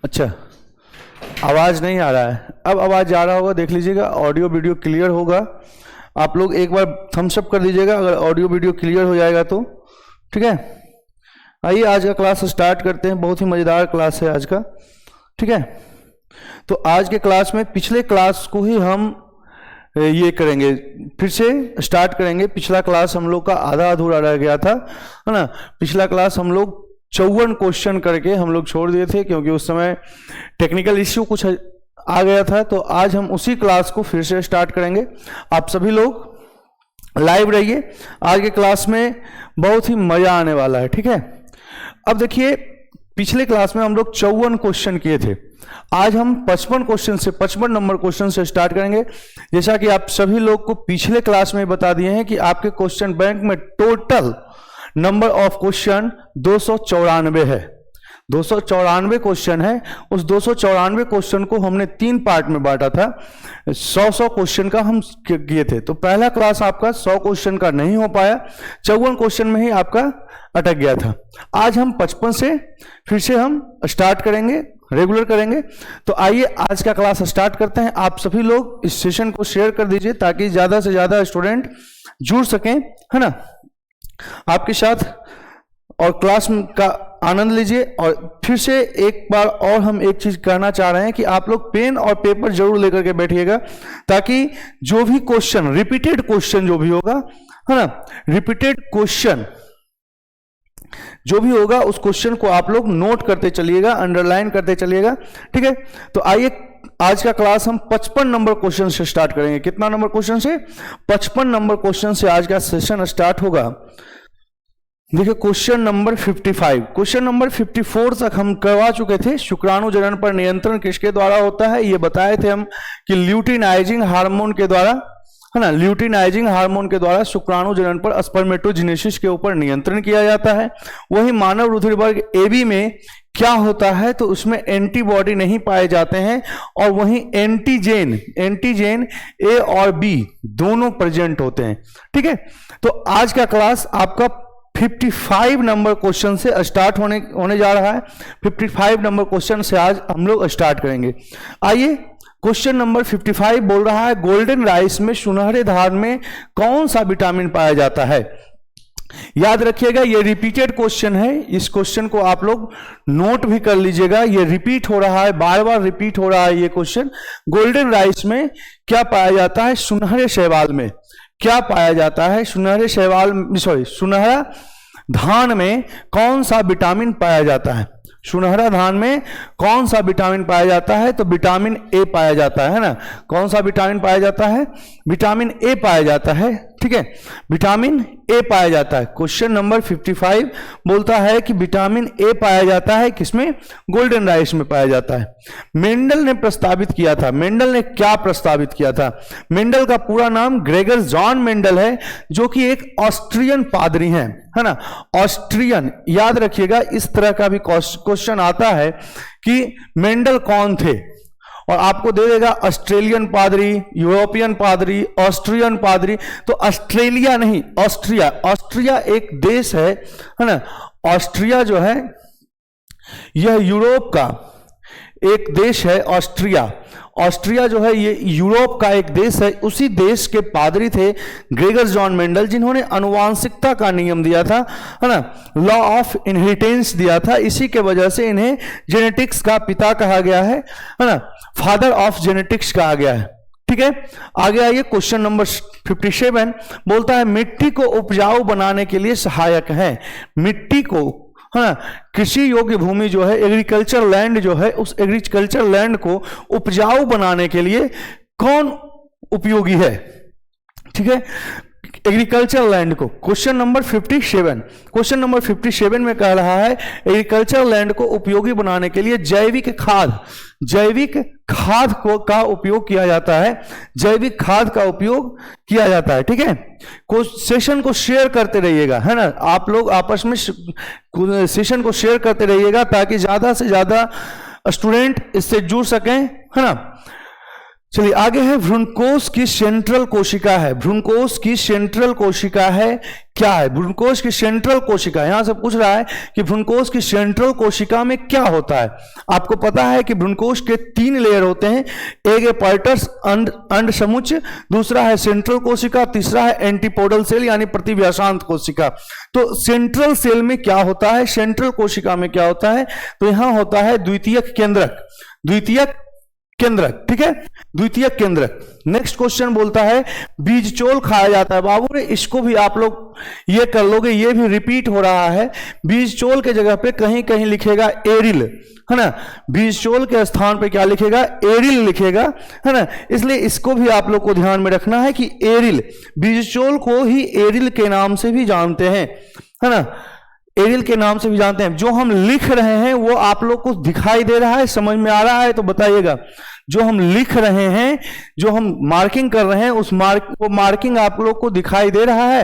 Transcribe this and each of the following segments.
अच्छा, आवाज नहीं आ रहा है, अब आवाज आ रहा होगा, देख लीजिएगा। ऑडियो वीडियो क्लियर होगा। आप लोग एक बार थम्स अप कर दीजिएगा अगर ऑडियो वीडियो क्लियर हो जाएगा तो, ठीक है। आइए आज का क्लास स्टार्ट करते हैं। बहुत ही मजेदार क्लास है आज का, ठीक है। तो आज के क्लास में पिछले क्लास को ही हम ये करेंगे, फिर से स्टार्ट करेंगे। पिछला क्लास हम लोग का आधा अधूरा रह गया था, है ना। पिछला क्लास हम लोग 54 क्वेश्चन करके हम लोग छोड़ दिए थे, क्योंकि उस समय टेक्निकल इश्यू कुछ आ गया था। तो आज हम उसी क्लास को फिर से स्टार्ट करेंगे। आप सभी लोग लाइव रहिए, आज के क्लास में बहुत ही मजा आने वाला है, ठीक है। अब देखिए, पिछले क्लास में हम लोग 54 क्वेश्चन किए थे। आज हम 55 क्वेश्चन से, 55 नंबर क्वेश्चन से स्टार्ट करेंगे। जैसा कि आप सभी लोग को पिछले क्लास में बता दिए हैं कि आपके क्वेश्चन बैंक में टोटल नंबर ऑफ क्वेश्चन 294 है। 294 क्वेश्चन है। उस 294 क्वेश्चन को हमने 3 पार्ट में बांटा था। 100 क्वेश्चन का हम किए थे। तो पहला क्लास आपका 100 क्वेश्चन का नहीं हो पाया, 54 क्वेश्चन में ही आपका अटक गया था। आज हम 55 से फिर से हम स्टार्ट करेंगे, रेगुलर करेंगे। तो आइए आज का क्लास स्टार्ट करते हैं। आप सभी लोग इस सेशन को शेयर कर दीजिए ताकि ज्यादा से ज्यादा स्टूडेंट जुड़ सकें, है ना, आपके साथ, और क्लास का आनंद लीजिए। और फिर से एक बार और हम एक चीज कहना चाह रहे हैं कि आप लोग पेन और पेपर जरूर लेकर के बैठिएगा, ताकि जो भी क्वेश्चन, रिपीटेड क्वेश्चन जो भी होगा, है ना, रिपीटेड क्वेश्चन जो भी होगा उस क्वेश्चन को आप लोग नोट करते चलिएगा, अंडरलाइन करते चलिएगा, ठीक है। तो आइए आज का क्लास हम 55 नंबर क्वेश्चन से स्टार्ट करेंगे। कितना नंबर क्वेश्चन से? 55 नंबर क्वेश्चन से आज का सेशन स्टार्ट होगा। देखिए क्वेश्चन नंबर 55, क्वेश्चन नंबर 54 तक हम करवा चुके थे। शुक्राणु जनन पर नियंत्रण किसके द्वारा होता है, ये बताए थे हम कि ल्यूटिनाइजिंग हार्मोन के द्वारा, है ना, ल्यूटिनाइजिंग हार्मोन के द्वारा शुक्राणु जनन पर स्पर्मेटोजेनेसिस के ऊपर नियंत्रण किया जाता है। वही मानव रुधिर वर्ग AB में क्या होता है, तो उसमें एंटीबॉडी नहीं पाए जाते हैं, और वहीं एंटीजेन A और B दोनों प्रेजेंट होते हैं, ठीक है। तो आज का क्लास आपका 55 नंबर क्वेश्चन से स्टार्ट होने जा रहा है। 55 नंबर क्वेश्चन से आज हम लोग स्टार्ट करेंगे। आइए, क्वेश्चन नंबर 55 बोल रहा है गोल्डन राइस में सुनहरे धान में कौन सा विटामिन पाया जाता है। याद रखिएगा ये रिपीटेड क्वेश्चन है, इस क्वेश्चन को आप लोग नोट भी कर लीजिएगा। ये रिपीट हो रहा है, बार बार रिपीट हो रहा है ये क्वेश्चन। गोल्डन राइस में क्या पाया जाता है, सुनहरे शैवाल में क्या पाया जाता है, सुनहरा धान में कौन सा विटामिन पाया जाता है। सुनहरा धान में कौन सा विटामिन पाया जाता है, तो विटामिन A पाया जाता है ना। कौन सा विटामिन पाया जाता है, विटामिन A पाया जाता है, ठीक है, विटामिन A पाया जाता है। क्वेश्चन नंबर 55 बोलता है कि विटामिन A पाया जाता है किसमें, गोल्डन राइस में पाया जाता है। मेंडल ने प्रस्तावित किया था, मेंडल ने क्या प्रस्तावित किया था। मेंडल का पूरा नाम ग्रेगर जॉन मेंडल है, जो कि एक ऑस्ट्रियन पादरी हैं, है ना, ऑस्ट्रियन। याद रखिएगा इस तरह का भी क्वेश्चन आता है कि मेंडल कौन थे, और आपको दे देगा ऑस्ट्रेलियन पादरी, यूरोपियन पादरी, ऑस्ट्रियन पादरी। तो ऑस्ट्रेलिया नहीं, ऑस्ट्रिया। ऑस्ट्रिया एक देश है ना। ऑस्ट्रिया जो है यह यूरोप का एक देश है। ऑस्ट्रिया जो है ये यूरोप का एक देश है। उसी देश के पादरी थे ग्रेगर जॉन मेंडल, जिन्होंने आनुवांशिकता का नियम दिया था, है ना, लॉ ऑफ इनहेरिटेंस दिया था। इसी के वजह से इन्हें जेनेटिक्स का पिता कहा गया है ना, फादर ऑफ जेनेटिक्स कहा गया है, ठीक है। आगे आइए, क्वेश्चन नंबर 57 बोलता है मिट्टी को उपजाऊ बनाने के लिए सहायक है। मिट्टी को, हाँ, कृषि योग्य भूमि जो है, एग्रीकल्चर लैंड जो है, उस एग्रीकल्चर लैंड को उपजाऊ बनाने के लिए कौन उपयोगी है, ठीक है, एग्रीकल्चर लैंड को। क्वेश्चन नंबर 57, क्वेश्चन नंबर 57 में कह रहा है एग्रीकल्चर लैंड को उपयोगी बनाने के लिए जैविक खाद को का उपयोग किया जाता है। जैविक खाद का उपयोग किया जाता है, ठीक है। सेशन को शेयर करते रहिएगा, है ना, आप लोग आपस में सेशन को शेयर करते रहिएगा ताकि ज्यादा से ज्यादा स्टूडेंट इससे जुड़ सकें, है ना। चलिए आगे है, भ्रूणकोश की सेंट्रल कोशिका है। भ्रूणकोश की सेंट्रल कोशिका है क्या है? भ्रूणकोश की सेंट्रल कोशिका, यहां से पूछ रहा है कि भ्रूणकोश की सेंट्रल कोशिका में क्या होता है। आपको पता है कि भ्रूणकोश के 3 लेयर होते हैं, एक है पर्टस अंड समुच्च, दूसरा है सेंट्रल कोशिका, तीसरा है एंटीपोडल सेल यानी प्रतिव्यासांत कोशिका। तो सेंट्रल सेल में क्या होता है, सेंट्रल कोशिका में क्या होता है? तो यहां होता है द्वितीयक केंद्रक, द्वितीयक केंद्रक, ठीक है, द्वितीयक केंद्रक। नेक्स्ट क्वेश्चन बोलता है बीजचोल खाया जाता है। बाबू रे इसको भी आप लोग ये कर लोगे, ये भी रिपीट हो रहा है। बीजचोल के जगह पे कहीं कहीं लिखेगा एरिल, है ना, बीजचोल के स्थान पे क्या लिखेगा? एरिल लिखेगा, है ना। इसलिए इसको भी आप लोग को ध्यान में रखना है कि एरिल, बीजचोल को ही एरिल के नाम से भी जानते हैं, है ना, एरिल के नाम से भी जानते हैं। जो हम लिख रहे हैं वो आप लोग को दिखाई दे रहा है, समझ में आ रहा है तो बताइएगा। जो हम लिख रहे हैं, जो हम मार्किंग कर रहे हैं, वो मार्किंग आप लोग को दिखाई दे रहा है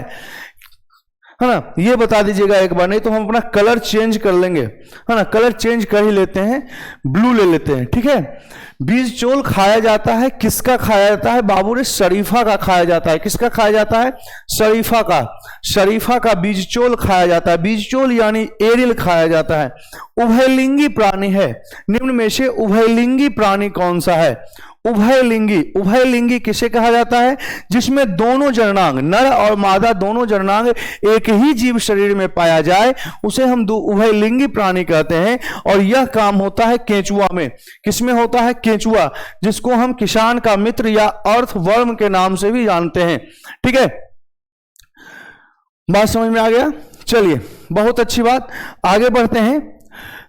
ना, ये बता दीजिएगा एक बार, नहीं तो हम अपना कलर चेंज कर लेंगे, है ना, कलर चेंज कर ही लेते हैं, ब्लू ले लेते हैं, ठीक है। बीजचोल खाया जाता है, किसका खाया जाता है? बाबू रे शरीफा का खाया जाता है। किसका खाया जाता है? शरीफा का, शरीफा का बीजचोल खाया जाता है। बीजचोल यानी एरिल खाया जाता है। उभयलिंगी प्राणी है, निम्न में से उभयलिंगी प्राणी कौन सा है? उभयलिंगी, उभयलिंगी किसे कहा जाता है? जिसमें दोनों जननांग, नर और मादा दोनों जननांग एक ही जीव शरीर में पाया जाए, उसे हम उभयलिंगी प्राणी कहते हैं। और यह काम होता है केंचुआ में। किसमें होता है? केंचुआ, जिसको हम किसान का मित्र या अर्थवर्म के नाम से भी जानते हैं, ठीक है। बात समझ में आ गया? चलिए बहुत अच्छी बात, आगे बढ़ते हैं।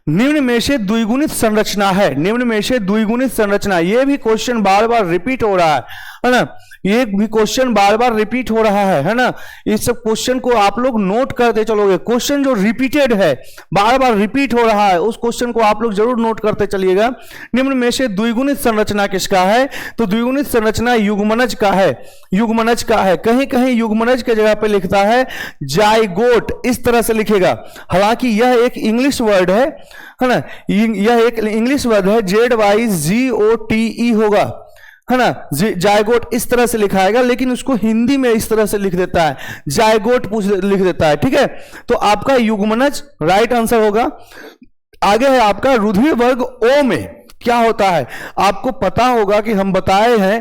निम्न में से द्विगुणित संरचना है, निम्न में से द्विगुणित संरचना, यह भी क्वेश्चन बार बार रिपीट हो रहा है ना, ये भी क्वेश्चन बार बार रिपीट हो रहा है ना। इस सब क्वेश्चन को आप लोग नोट करते चलोगे। क्वेश्चन जो रिपीटेड है, बार बार रिपीट हो रहा है, उस क्वेश्चन को आप लोग जरूर नोट करते चलिएगा। निम्न में से द्विगुणित संरचना किसका है? तो द्विगुणित संरचना युग्मनज का है, युग्मनज का है। कहीं कहीं युग्मनज के जगह पे लिखता है जाइगोट, इस तरह से लिखेगा। हालांकि यह एक इंग्लिश वर्ड है ना, यह एक इंग्लिश वर्ड है, ZYGOTE होगा, है ना, जायगोट इस तरह से लिखाएगा, लेकिन उसको हिंदी में इस तरह से लिख देता है, जायगोट लिख देता है, ठीक है। तो आपका युग्मनज राइट आंसर होगा। आगे है आपका रुधिर वर्ग ओ में क्या होता है? आपको पता होगा कि हम बताए हैं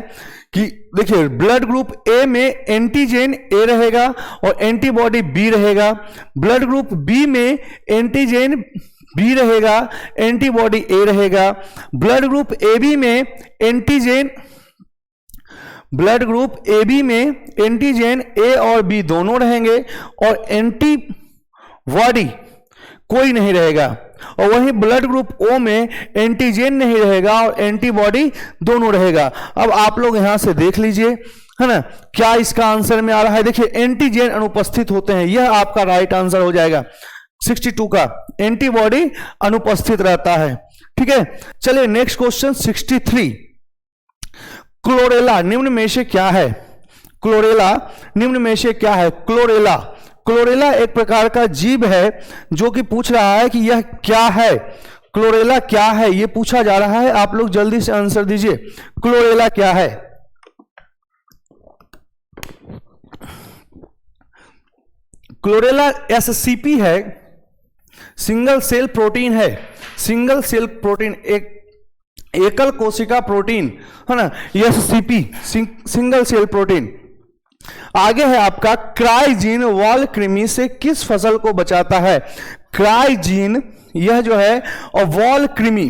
कि देखिए ब्लड ग्रुप ए में एंटीजेन ए रहेगा और एंटीबॉडी बी रहेगा। ब्लड ग्रुप बी में एंटीजेन बी रहेगा, एंटीबॉडी ए रहेगा। ब्लड ग्रुप ए बी में antigen, blood group A B में एंटीजेन ए और बी दोनों रहेंगे और एंटीबॉडी कोई नहीं रहेगा। और वहीं ब्लड ग्रुप ओ में एंटीजेन नहीं रहेगा और एंटीबॉडी दोनों रहेगा। अब आप लोग यहां से देख लीजिए, है ना, क्या इसका आंसर में आ रहा है? देखिए एंटीजेन अनुपस्थित होते हैं, यह आपका राइट आंसर हो जाएगा 62 का, एंटीबॉडी अनुपस्थित रहता है, ठीक है। चलिए नेक्स्ट क्वेश्चन 63। क्लोरेला निम्न में से क्या है? क्लोरेला निम्न में से क्या है? क्लोरेला, क्लोरेला एक प्रकार का जीव है जो कि पूछ रहा है कि यह क्या है, क्लोरेला क्या है, यह पूछा जा रहा है। आप लोग जल्दी से आंसर दीजिए, क्लोरेला क्या है? क्लोरेला SCP है, सिंगल सेल प्रोटीन है, सिंगल सेल प्रोटीन, एक एकल कोशिका प्रोटीन, है ना, SCP सिंगल सेल प्रोटीन। आगे है आपका क्राइजीन वॉल कृमि से किस फसल को बचाता है? क्राइजीन यह जो है, और वॉल कृमि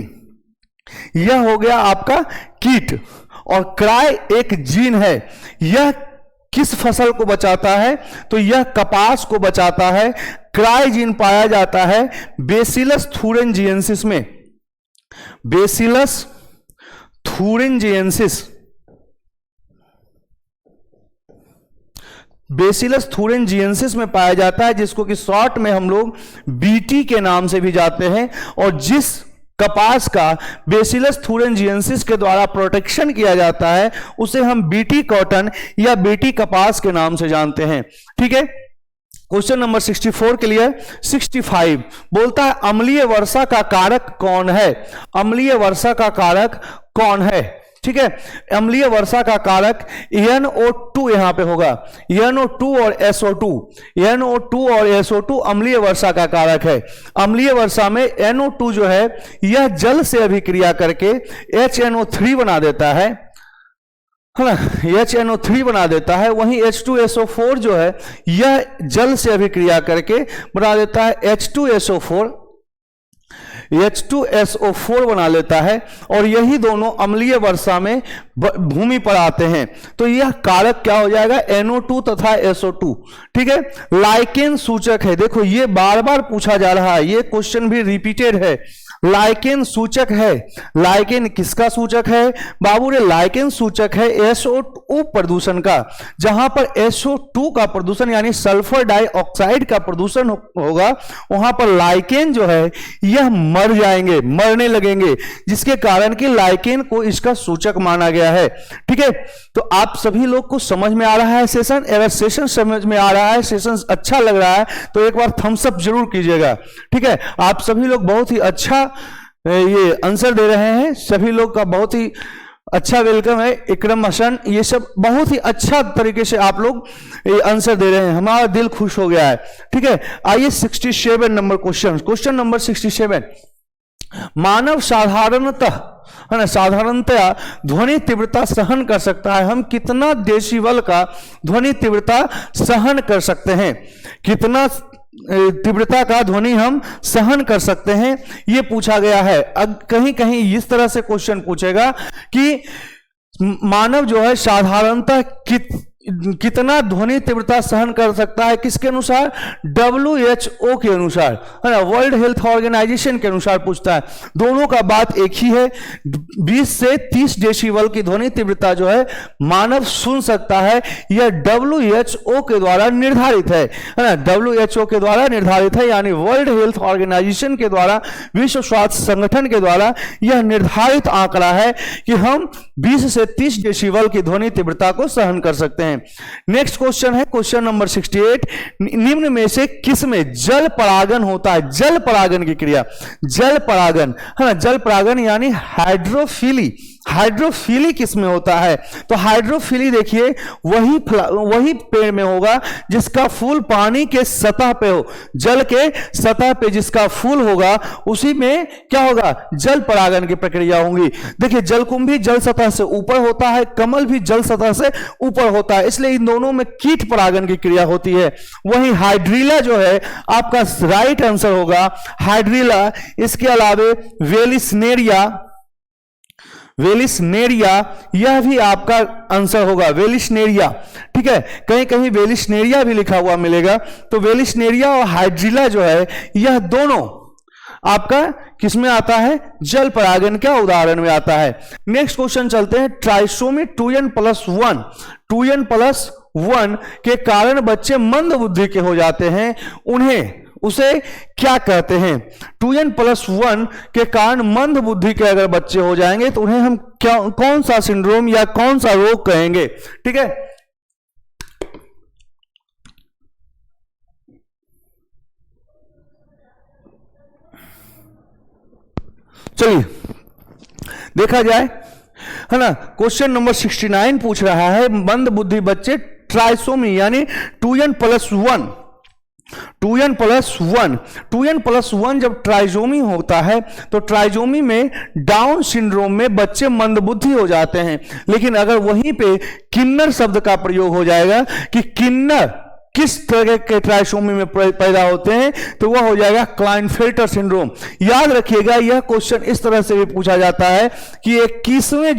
यह हो गया आपका कीट, और क्राई एक जीन है। यह किस फसल को बचाता है? तो यह कपास को बचाता है। क्राइजीन पाया जाता है बेसिलस थुरिंजिएंसिस में, बेसिलस थुरिंजिएंसिस, बेसिलस थुरिंजिएंसिस में पाया जाता है, जिसको कि शॉर्ट में हम लोग बीटी के नाम से भी जाते हैं। और जिस कपास का बेसिलस थुरिंजिएंसिस के द्वारा प्रोटेक्शन किया जाता है, उसे हम बीटी कॉटन या बीटी कपास के नाम से जानते हैं, ठीक है। क्वेश्चन नंबर 64 के लिए 65 बोलता है अम्लीय वर्षा का कारक कौन है? अम्लीय वर्षा का कारक कौन है? ठीक है। अम्लीय वर्षा का कारक NO2 यहां पे होगा, NO2 और SO2, NO2 और SO2 अम्लीय वर्षा का कारक है। अम्लीय वर्षा में NO2 जो है यह जल से अभिक्रिया करके HNO3 बना देता है ना, HNO3 बना देता है। वहीं H2SO4 जो है यह जल से अभिक्रिया करके बना देता है H2SO4 बना लेता है, और यही दोनों अम्लीय वर्षा में भूमि पर आते हैं। तो यह कारक क्या हो जाएगा, NO2 तथा SO2। ठीक है, लाइकेन सूचक है, देखो ये बार बार पूछा जा रहा है, ये क्वेश्चन भी रिपीटेड है। लाइकेन सूचक है, लाइकेन किसका सूचक है बाबू रे, लाइकेन सूचक है SO2 प्रदूषण का। जहां पर SO2 का प्रदूषण यानी सल्फर डाइऑक्साइड का प्रदूषण होगा, वहां पर लाइकेन जो है यह मर जाएंगे, मरने लगेंगे, जिसके कारण कि लाइकेन को इसका सूचक माना गया है। ठीक है, तो आप सभी लोग को समझ में आ रहा है सेशन? अगर सेशन समझ में आ रहा है, सेशन अच्छा लग रहा है, तो एक बार थम्स अप जरूर कीजिएगा। ठीक है, आप सभी लोग बहुत ही अच्छा ये आंसर दे रहे हैं, सभी लोग का बहुत ही अच्छा वेलकम है। इकरम हसन, ये सब बहुत ही अच्छा तरीके से आप लोग ये आंसर दे रहे हैं, हमारा दिल खुश हो गया है। ठीक है, आइए 67 नंबर क्वेश्चन, क्वेश्चन नंबर 67। मानव साधारणतः है ना, साधारणतया ध्वनि तीव्रता सहन कर सकता है। हम कितना डेसिबल का ध्वनि तीव्रता सहन कर सकते हैं, कितना तीव्रता का ध्वनि हम सहन कर सकते हैं, ये पूछा गया है। अब कहीं कहीं इस तरह से क्वेश्चन पूछेगा कि मानव जो है साधारणतः कितना ध्वनि तीव्रता सहन कर सकता है, किसके अनुसार, WHO के अनुसार, है ना, वर्ल्ड हेल्थ ऑर्गेनाइजेशन के अनुसार पूछता है। दोनों का बात एक ही है, 20 से 30 डेसिबल की ध्वनि तीव्रता जो है मानव सुन सकता है, यह WHO के द्वारा निर्धारित है ना, WHO के द्वारा निर्धारित है, यानी वर्ल्ड हेल्थ ऑर्गेनाइजेशन के द्वारा, विश्व स्वास्थ्य संगठन के द्वारा यह निर्धारित आंकड़ा है कि हम 20 से 30 डेसिबल की ध्वनि तीव्रता को सहन कर सकते हैं। नेक्स्ट क्वेश्चन है क्वेश्चन नंबर 68। निम्न में से किस में जल परागन होता है? जल परागन की क्रिया, जल परागन है ना, जल परागन यानी हाइड्रोफिली, हाइड्रोफिली किस में होता है? तो हाइड्रोफिली देखिए वही पेड़ में होगा जिसका फूल पानी के सतह पे हो, जल के सतह पे जिसका फूल होगा उसी में क्या होगा, जल परागन की प्रक्रिया होगी। देखिए जलकुंभ भी जल सतह से ऊपर होता है, कमल भी जल सतह से ऊपर होता है, इसलिए इन दोनों में कीट परागन की क्रिया होती है। वहीं हाइड्रीला जो है आपका राइट आंसर होगा, हाइड्रीला। इसके अलावे वेलिसनेरिया यह भी आपका आंसर होगा, वेलिसनेरिया। ठीक है, कहीं कहीं वेलिसनेरिया भी लिखा हुआ मिलेगा। तो वेलिसनेरिया और हाइड्रीला जो है यह दोनों आपका किसमें आता है, जल परागन का उदाहरण में आता है। नेक्स्ट क्वेश्चन चलते हैं, ट्राइसोमी 2n+1, 2n+1 के कारण बच्चे मंद बुद्धि के हो जाते हैं, उसे क्या कहते हैं? 2n+1 के कारण मंद बुद्धि के अगर बच्चे हो जाएंगे तो उन्हें हम कौन सा सिंड्रोम या कौन सा रोग कहेंगे? ठीक है, चलिए देखा जाए, है ना। क्वेश्चन नंबर 69 पूछ रहा है, मंद बुद्धि बच्चे ट्राइसोमी यानी 2n+1, 2n+1 जब ट्राइजोमी होता है तो ट्राइजोमी में डाउन सिंड्रोम में बच्चे मंदबुद्धि हो जाते हैं। लेकिन अगर वहीं पे किन्नर शब्द का प्रयोग हो जाएगा कि किन्नर किस तरह के ट्राइसोमी में पैदा होते हैं, तो वह हो जाएगा क्लाइनफेल्टर सिंड्रोम। याद रखिएगा यह क्वेश्चन इस तरह से भी पूछा जाता है कि 21वें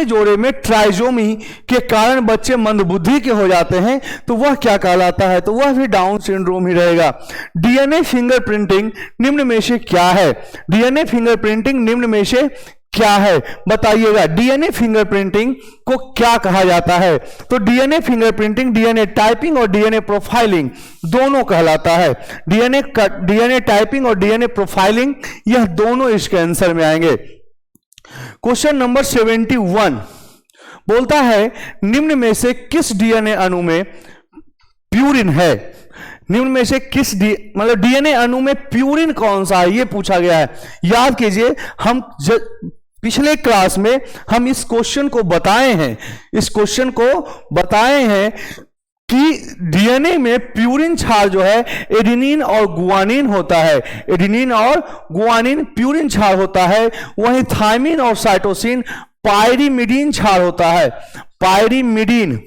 जोड़े में ट्राइजोमी के कारण बच्चे मंदबुद्धि के हो जाते हैं, तो वह क्या कहलाता है? तो वह भी डाउन सिंड्रोम ही रहेगा। डीएनए फिंगरप्रिंटिंग निम्न में से क्या है? डीएनए फिंगरप्रिंटिंग निम्न में से क्या है बताइएगा? डीएनए फिंगरप्रिंटिंग को क्या कहा जाता है? तो डीएनए फिंगरप्रिंटिंग डीएनए टाइपिंग और डीएनए प्रोफाइलिंग दोनों कहलाता है। डीएनए टाइपिंग और डीएनए प्रोफाइलिंग यह दोनों इसके आंसर में आएंगे। क्वेश्चन नंबर 71 बोलता है, निम्न में से किस डीएनए अणु में प्यूरिन है? निम्न में से किस मतलब डीएनए अणु में प्यूरिन कौन सा है, यह पूछा गया है। याद कीजिए, हम पिछले क्लास में हम इस क्वेश्चन को बताए हैं, इस क्वेश्चन को बताए हैं कि डीएनए में प्यूरिन क्षार जो है एडेनिन और गुआनिन होता है, एडेनिन और गुआनिन प्यूरिन क्षार होता है, वहीं थायमिन और साइटोसिन पायरिमिडीन क्षार होता है, पायरिमिडीन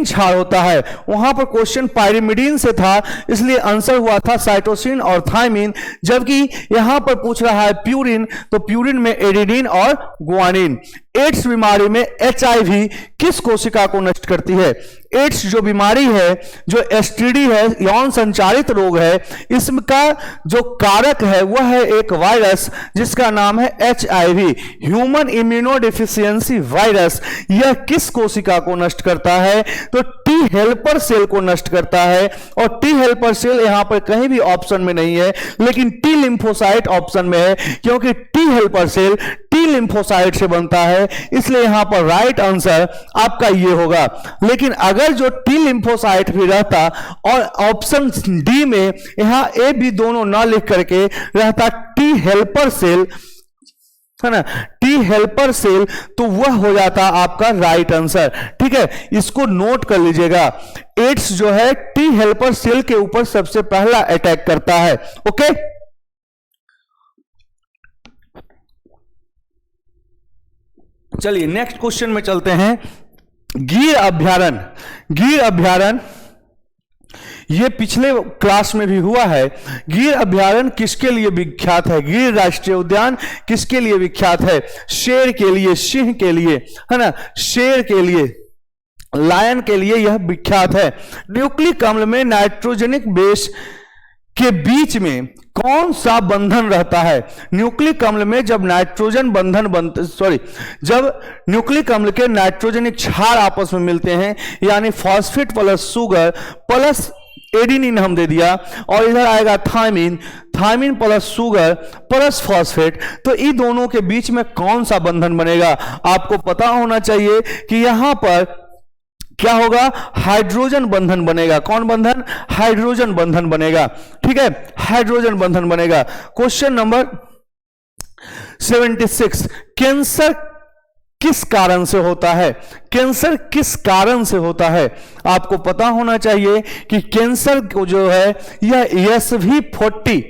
क्षार होता है। वहां पर क्वेश्चन पायरिमिडीन से था, इसलिए आंसर हुआ था साइटोसिन और थायमिन, जबकि यहां पर पूछ रहा है प्यूरिन, तो प्यूरिन में एडेनिन और गुआनिन। एड्स बीमारी में एचआईवी किस कोशिका को नष्ट करती है? एड्स जो बीमारी है, जो एसटीडी है, यौन संचारित रोग है, इसका जो कारक है वह है एक वायरस जिसका नाम है एचआईवी, ह्यूमन इम्यूनोडेफिशिएंसी वायरस। यह किस कोशिका को नष्ट करता है? तो टी हेल्पर सेल को नष्ट करता है, और टी हेल्पर सेल यहां पर कहीं भी ऑप्शन में नहीं है, लेकिन टी लिम्फोसाइट ऑप्शन में है, क्योंकि T helper cell T lymphocyte से बनता है, इसलिए यहां पर राइट आंसर आपका ये होगा। लेकिन अगर जो टी लिम्फोसाइट भी रहता और ऑप्शन डी में यहां ए बी दोनों ना लिख करके रहता टी हेल्पर सेल, है ना, टी हेल्पर सेल, तो वह हो जाता आपका राइट आंसर। ठीक है, इसको नोट कर लीजिएगा। एड्स जो है टी हेल्पर सेल के ऊपर सबसे पहला अटैक करता है। ओके, चलिए नेक्स्ट क्वेश्चन में चलते हैं। गिर अभ्यारण्य, गिर अभ्यारण्य ये पिछले क्लास में भी हुआ है। गिर अभ्यारण्य किसके लिए विख्यात है? गिर राष्ट्रीय उद्यान किसके लिए विख्यात है? शेर के लिए, सिंह के लिए, है ना, शेर के लिए, लायन के लिए यह विख्यात है। न्यूक्लिक अम्ल में नाइट्रोजनिक बेस के बीच में कौन सा बंधन रहता है? न्यूक्लिक अम्ल में जब नाइट्रोजन बंधन बनते, जब न्यूक्लिक अम्ल के नाइट्रोजनिक क्षार आपस में मिलते हैं, यानी phosphate plus sugar plus adenine हम दे दिया, और इधर आएगा thymine, thymine plus sugar plus phosphate, तो इन दोनों के बीच में कौन सा बंधन बनेगा? आपको पता होना चाहिए कि यहां पर क्या होगा? हाइड्रोजन बंधन बनेगा। कौन बंधन? हाइड्रोजन बंधन बनेगा। ठीक है, हाइड्रोजन बंधन बनेगा। क्वेश्चन नंबर 76, कैंसर किस कारण से होता है? कैंसर किस कारण से होता है? आपको पता होना चाहिए कि कैंसर को जो है यह SV40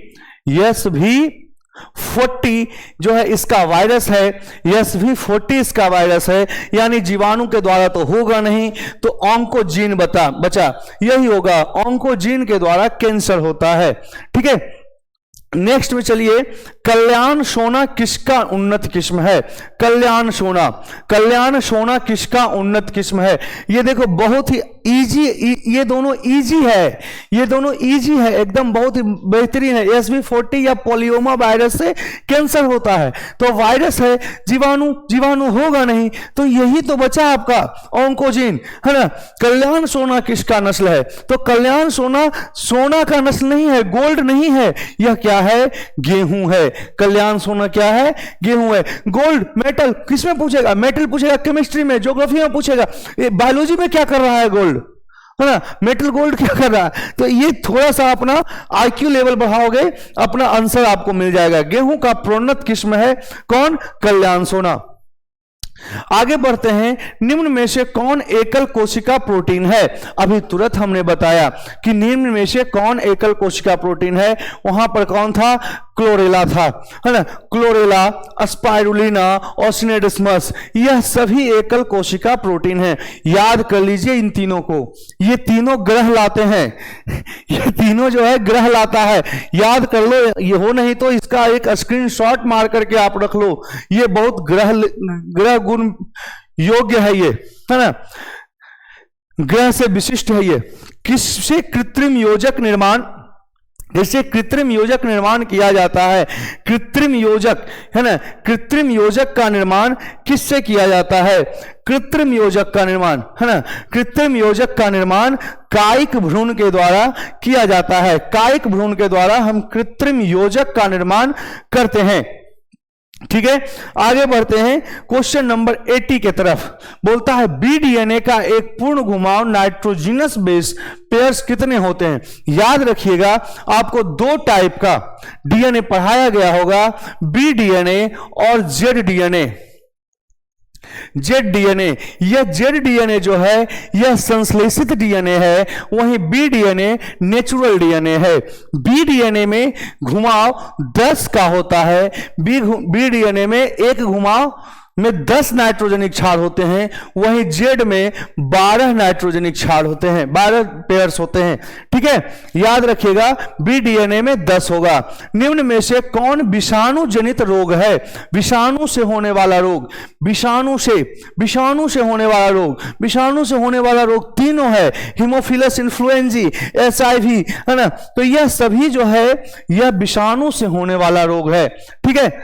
जो है इसका वायरस है, SV40 इसका वायरस है, यानी जीवाणु के द्वारा तो होगा नहीं, तो ऑन्कोजीन बचा, यही होगा, ऑन्कोजीन के द्वारा कैंसर होता है। ठीक है, नेक्स्ट में चलिए, कल्याण सोना किसका उन्नत किस्म है? कल्याण सोना किसका उन्नत किस्म है? ये देखो बहुत ही इजी, ये दोनों इजी है, ये दोनों इजी है, एकदम बहुत ही बेहतरीन है। SV40 या पोलियोमा वायरस से कैंसर होता है, तो वायरस है, जीवाणु होगा नहीं, तो यही तो बचा आपका ऑन्कोजीन, है ना। कल्याण सोना किसका नस्ल है? तो कल्याण सोना का नस्ल नहीं है, गोल्ड नहीं है, यह क्या है? गेहूं है। कल्याण सोना क्या है? गेहूं है। गोल्ड मेटल किसमें पूछेगा? मेटल पूछेगा, केमिस्ट्री में, ज्योग्राफी में पूछेगा, बायोलॉजी में क्या कर रहा है गोल्ड, है ना, मेटल गोल्ड क्या कर रहा है? तो ये थोड़ा सा अपना आईक्यू लेवल बढ़ाओगे, अपना आंसर आपको मिल जाएगा। गेहूं का प्रोन्नत किस्म है कौन? कल्याण सोना। आगे बढ़ते हैं, निम्न में से कौन एकल कोशिका प्रोटीन है? अभी तुरंत हमने बताया कि निम्न में से कौन एकल कोशिका प्रोटीन है। वहां पर कौन था? क्लोरेला था, है ना, क्लोरेला, स्पाइरुलिना, ओसिनेडिसमस, यह सभी एकल कोशिका प्रोटीन है। याद कर लीजिए इन तीनों को, ये तीनों ग्रह लाते हैं, ये तीनों जो है ग्रह लाता है, याद कर लो। ये हो नहीं तो इसका एक स्क्रीनशॉट मार करके आप रख लो, ये बहुत ग्रह गुण योग्य है, ये, है ना, ग्रह से विशिष्ट है ये। किससे कृत्रिम योजक निर्माण, जैसे कृत्रिम योजक निर्माण किया जाता है, कृत्रिम योजक, है ना, कृत्रिम योजक का निर्माण किससे किया जाता है? कृत्रिम योजक का निर्माण, है ना, कृत्रिम योजक का निर्माण कायिक भ्रूण के द्वारा किया जाता है। कायिक भ्रूण के द्वारा हम कृत्रिम योजक का निर्माण करते हैं। ठीक है, आगे बढ़ते हैं क्वेश्चन नंबर 80 के तरफ। बोलता है बी डीएनए का एक पूर्ण घुमाव नाइट्रोजिनस बेस पेयर्स कितने होते हैं। याद रखिएगा आपको दो टाइप का डीएनए पढ़ाया गया होगा, बी डीएनए और जेड डीएनए। जेड डीएनए, यह जेड डीएनए जो है यह संश्लेषित डीएनए है, वहीं बी डीएनए नेचुरल डीएनए है। बी डीएनए में घुमाव 10 का होता है, बी डीएनए में एक घुमाव में 10 नाइट्रोजनिक क्षार होते हैं, वहीं जेड में 12 नाइट्रोजनिक क्षार होते हैं, 12 पेयर्स होते हैं। ठीक है, याद रखिएगा बी डीएनए में 10 होगा। निम्न में से कौन विषाणु जनित रोग है। विषाणु से होने वाला रोग, विषाणु से होने वाला रोग, विषाणु से होने वाला रोग तीनों है, हीमोफिलस इन्फ्लुएंजी, एचआईवी, है ना। तो यह सभी जो है यह विषाणु से होने वाला रोग है। ठीक है,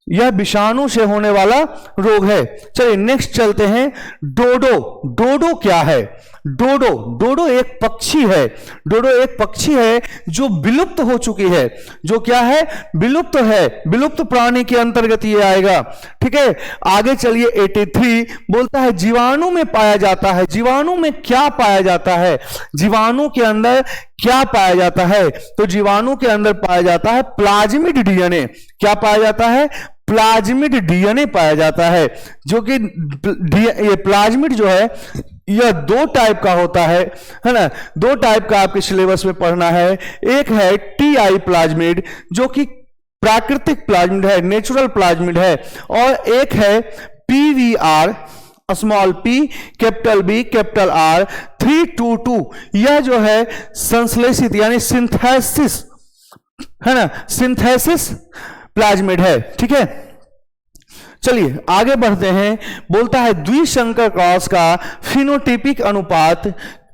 यह विषाणु से होने वाला रोग है। चलिए नेक्स्ट चलते हैं। डोडो, डोडो क्या है। डोडो एक पक्षी है। डोडो एक पक्षी है जो विलुप्त हो चुकी है, जो क्या है, विलुप्त है, विलुप्त प्राणी के अंतर्गत ये आएगा। ठीक है, आगे चलिए 83 बोलता है जीवाणु में पाया जाता है। जीवाणु में क्या पाया जाता है, जीवाणु के अंदर क्या पाया जाता है। तो जीवाणु के अंदर पाया जाता है प्लाज्मिड डीएनए। क्या पाया जाता है, प्लाज्मिड डीएनए पाया जाता है, जो कि ये प्लाज्मिड जो है यह दो टाइप का होता है ना। दो टाइप का आपके सिलेबस में पढ़ना है। एक है टीआई प्लाज्मिड जो कि प्राकृतिक प्लाज्मिड है, नेचुरल प्लाज्मिड है, और एक है PVR small P capital B capital R 322। यह जो है संश्लेषित यानी सिंथेसिस है ना, सिंथेसिस प्लाज्मिड है। ठीक है, चलिए आगे बढ़ते हैं। बोलता है द्विसंकर क्रॉस का फिनोटाइपिक अनुपात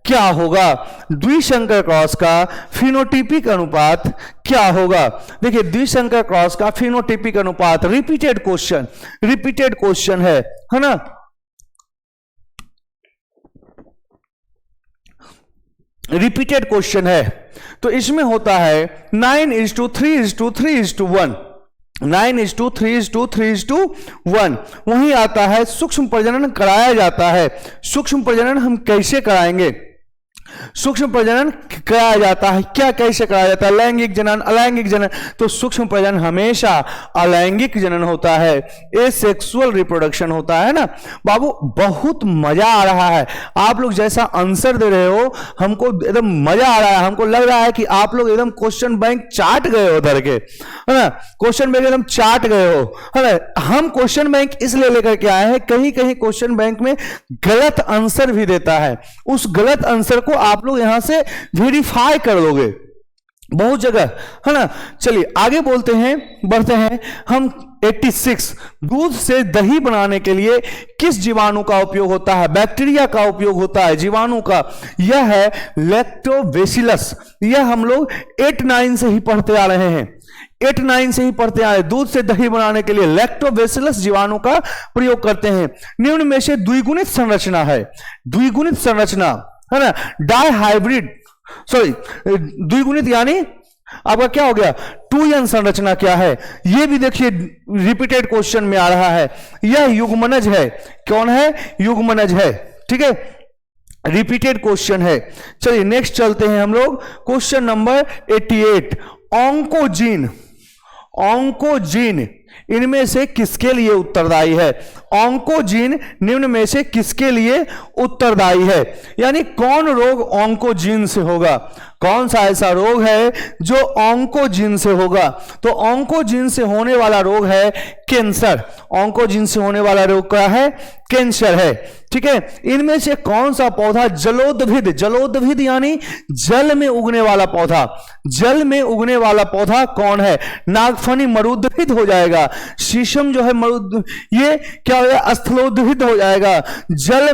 क्या होगा। द्विसंकर क्रॉस का फिनोटाइपिक अनुपात क्या होगा। देखिए द्विसंकर क्रॉस का फिनोटाइपिक अनुपात रिपीटेड क्वेश्चन है ना। रिपीटेड क्वेश्चन है, तो इसमें होता है 9:3:3:1, 9:3:3:1। वहीं आता है सूक्ष्म प्रजनन कराया जाता है। सूक्ष्म प्रजनन हम कैसे कराएंगे, सूक्ष्म प्रजनन कराया जाता है, क्या कैसे कराया जाता है, लैंगिक जनन, अलैंगिक जनन। तो सूक्ष्म प्रजनन हमेशा अलैंगिक जनन होता है, एसेक्सुअल रिप्रोडक्शन होता है ना। बाबू बहुत मजा आ रहा है, आप लोग जैसा आंसर दे रहे हो हमको एकदम मजा आ रहा है। हमको लग रहा है कि आप लोग एकदम क्वेश्चन बैंक चाट गए हो उधर के, है ना, क्वेश्चन बैंक एकदम चाट गए हो, है ना। हम क्वेश्चन बैंक इसलिए लेकर के आए हैं, कहीं कहीं क्वेश्चन बैंक में गलत आंसर भी देता है, उस गलत आंसर को आप लोग यहां से वेरीफाई कर लोगे बहुत जगह, है ना। चलिए आगे बढ़ते हैं हम 86 दूध से दही बनाने के लिए किस जीवाणु का उपयोग होता है, बैक्टीरिया का उपयोग होता है, जीवाणु का। यह है लैक्टोबैसिलस। यह हम लोग 8-9 से ही पढ़ते आ रहे हैं, 8-9 से ही पढ़ते आए। दूध से दही बनाने के लिए लैक्टोबैसिलस जीवाणु का प्रयोग करते हैं। निम्न में से द्विगुणित संरचना है, द्विगुणित संरचना है ना, डाइहाइब्रिड, सॉरी द्विगुणित यानी आपका क्या हो गया 2n संरचना क्या है। यह भी देखिए रिपीटेड क्वेश्चन में आ रहा है। यह युग्मनज है, कौन है, युग्मनज है। ठीक है, रिपीटेड क्वेश्चन है। चलिए नेक्स्ट चलते हैं हम लोग क्वेश्चन नंबर 88। ऑन्कोजीन, ऑन्कोजीन इनमें से किसके लिए उत्तरदायी है। ऑन्कोजीन निम्न में से किसके लिए उत्तरदायी है, यानी कौन रोग ऑन्कोजीन से होगा, कौन सा ऐसा रोग है जो ऑन्कोजीन से होगा। तो ऑन्कोजीन से होने वाला रोग है कैंसर। ऑन्कोजीन से होने वाला रोग क्या है, कैंसर है। ठीक है, इनमें से कौन सा पौधा जलोद्भिद, जलोद्भिद यानी जल में उगने वाला पौधा, जल में उगने वाला पौधा कौन है। नागफनी मरुद्भिद हो जाएगा, शीशम जो है मरुद, ये क्या हो जाएगा, स्थलोद्भिद हो जाएगा। जल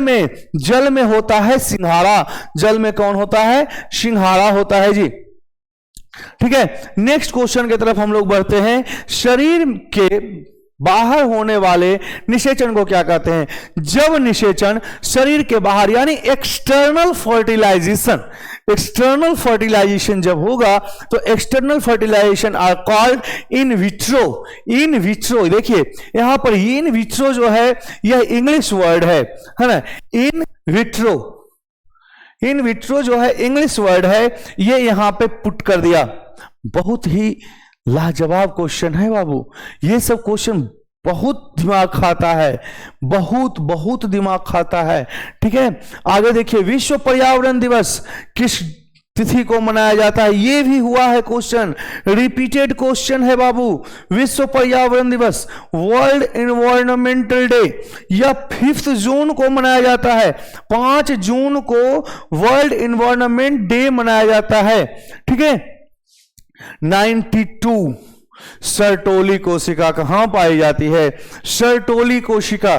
में होता है सिंघाड़ा, जल में कौन होता है, सिंघाड़ा होता है जी। ठीक है, नेक्स्ट क्वेश्चन की तरफ हम लोग बढ़ते हैं। शरीर के बाहर होने वाले निषेचन को क्या कहते हैं। जब निषेचन शरीर के बाहर यानी एक्सटर्नल फर्टिलाइजेशन, एक्सटर्नल फर्टिलाइजेशन जब होगा तो external fertilization are called in vitro. In vitro, देखिए यहां पर इन विट्रो जो है यह इंग्लिश वर्ड है ना। इन विट्रो, इन विट्रो जो है इंग्लिश वर्ड है, ये यहां पे पुट कर दिया। बहुत ही लाजवाब क्वेश्चन है बाबू, ये सब क्वेश्चन बहुत दिमाग खाता है, बहुत बहुत दिमाग खाता है। ठीक है, आगे देखिए, विश्व पर्यावरण दिवस किस तिथि को मनाया जाता है? ये भी हुआ है क्वेश्चन, रिपीटेड क्वेश्चन है बाबू। विश्व पर्यावरण दिवस, वर्ल्ड एनवायरमेंटल डे, यह 5 जून को मनाया जाता है। 5 जून को वर्ल्ड एनवायरमेंट डे मनाया जाता है। ठीक है, 92 सर्टोली कोशिका कहां पाई जाती है? सर्टोली कोशिका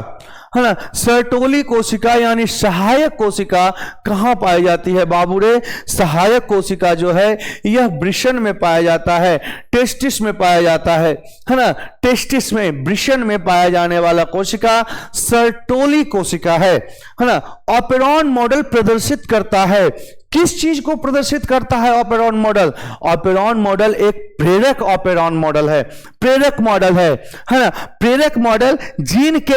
है ना, सर्टोली कोशिका यानी सहायक कोशिका कहां पाई जाती है बाबू रे? सहायक कोशिका जो है यह वृषण में पाया जाता है, टेस्टिस में पाया जाता है ना। टेस्टिस में, वृषण में पाया जाने वाला कोशिका सर्टोली कोशिका है ना। ऑपेरॉन मॉडल प्रदर्शित करता है, किस चीज को प्रदर्शित करता है ऑपेरॉन मॉडल? ऑपेरॉन मॉडल एक प्रेरक ऑपेरॉन मॉडल है, प्रेरक मॉडल है ना। प्रेरक मॉडल जीन के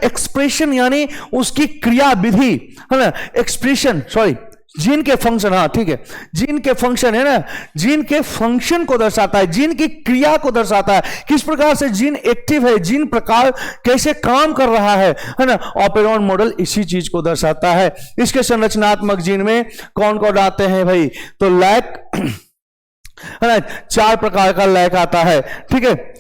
एक्सप्रेशन यानी उसकी क्रिया विधि है ना, एक्सप्रेशन, सॉरी, जीन के फंक्शन, हाँ ठीक है, जीन के फंक्शन है ना, जीन के फंक्शन को दर्शाता है, जीन की क्रिया को दर्शाता है, किस प्रकार से जीन एक्टिव है, जीन प्रकार कैसे काम कर रहा है ना। ऑपेरॉन मॉडल इसी चीज को दर्शाता है। इसके संरचनात्मक जीन में कौन कौन आते हैं भाई? तो लैक है ना, 4 प्रकार का लैक आता है। ठीक है,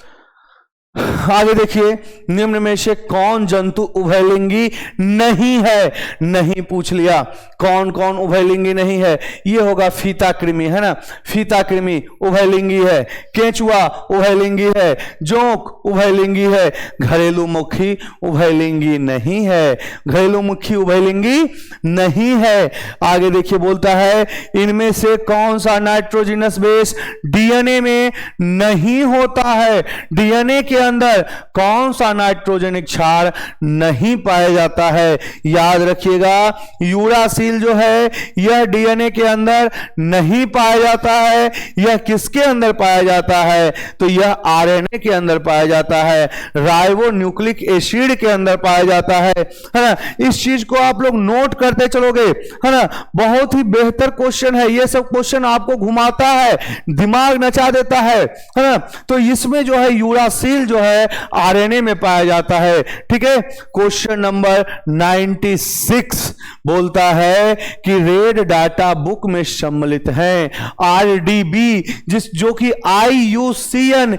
आगे देखिए, निम्न में से कौन जंतु उभयलिंगी नहीं है? नहीं पूछ लिया, कौन कौन उभयलिंगी नहीं है? ये होगा फीता कृमि है ना, फीता कृमि उभयलिंगी है, केंचुआ उभयलिंगी है, जोंक उभयलिंगी है, घरेलू मक्खी उभयलिंगी नहीं है, घरेलू मक्खी उभयलिंगी नहीं है। आगे देखिए, बोलता है इनमें से कौन सा नाइट्रोजनस बेस डीएनए में नहीं होता है? डीएनए के अंदर कौन सा नाइट्रोजनिक क्षार नहीं पाया जाता है? याद रखिएगा, यूरासिल जो है यह डीएनए के अंदर नहीं पाया जाता है। यह किसके अंदर पाया जाता है? तो यह आरएनए के अंदर पाया जाता है, राइबो न्यूक्लिक एसिड के अंदर पाया जाता है ना। इस चीज को आप लोग नोट करते चलोगे है ना। बहुत ही बेहतर क्वेश्चन है, यह सब क्वेश्चन आपको घुमाता है, दिमाग नचा देता है ना। तो इसमें जो है यूरासिल जो है आरएनए में पाया जाता है। ठीक है, क्वेश्चन नंबर 96 बोलता है कि रेड डाटा बुक में सम्मिलित है आरडीबी, जो कि IUCN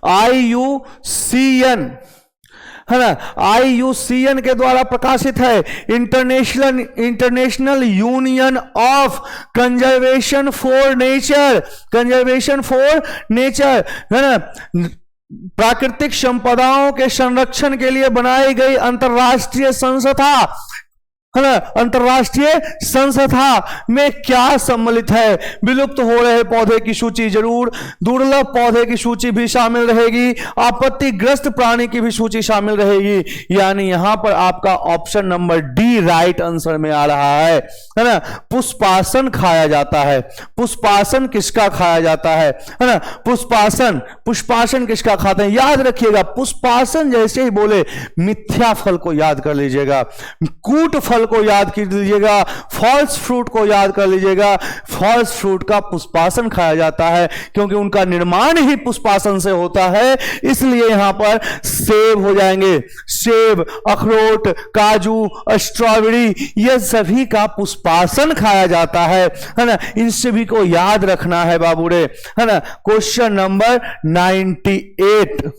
IUCN है ना, IUCN के द्वारा प्रकाशित है, international union of conservation for nature, conservation for nature है ना, प्राकृतिक संपदाओं के संरक्षण के लिए बनाई गई अंतरराष्ट्रीय संस्था है ना। अंतरराष्ट्रीय संस्था में क्या सम्मिलित है? विलुप्त हो रहे पौधे की सूची जरूर, दुर्लभ पौधे की सूची भी शामिल रहेगी, आपत्तिग्रस्त प्राणी की भी सूची शामिल रहेगी। यानी यहां पर आपका option number D right answer में आ रहा है ना। पुष्पासन खाया जाता है, पुष्पासन किसका खाया जाता है ना? पुष्पासन, पुष्पासन किसका खाते हैं? याद रखिएगा, पुष्पासन जैसे ही बोले मिथ्या फल को याद कर लीजिएगा, कूट फल को याद कर लीजिएगा, फॉल्स फ्रूट को याद कर लीजिएगा। फॉल्स फ्रूट का पुष्पासन खाया जाता है क्योंकि उनका निर्माण ही पुष्पासन से होता है, इसलिए यहां पर सेब हो जाएंगे। सेब, अखरोट, काजू, स्ट्रॉबेरी, ये सभी का पुष्पासन खाया जाता है ना। इन सभी को याद रखना है बाबू रे है ना। क्वेश्चन नंबर 98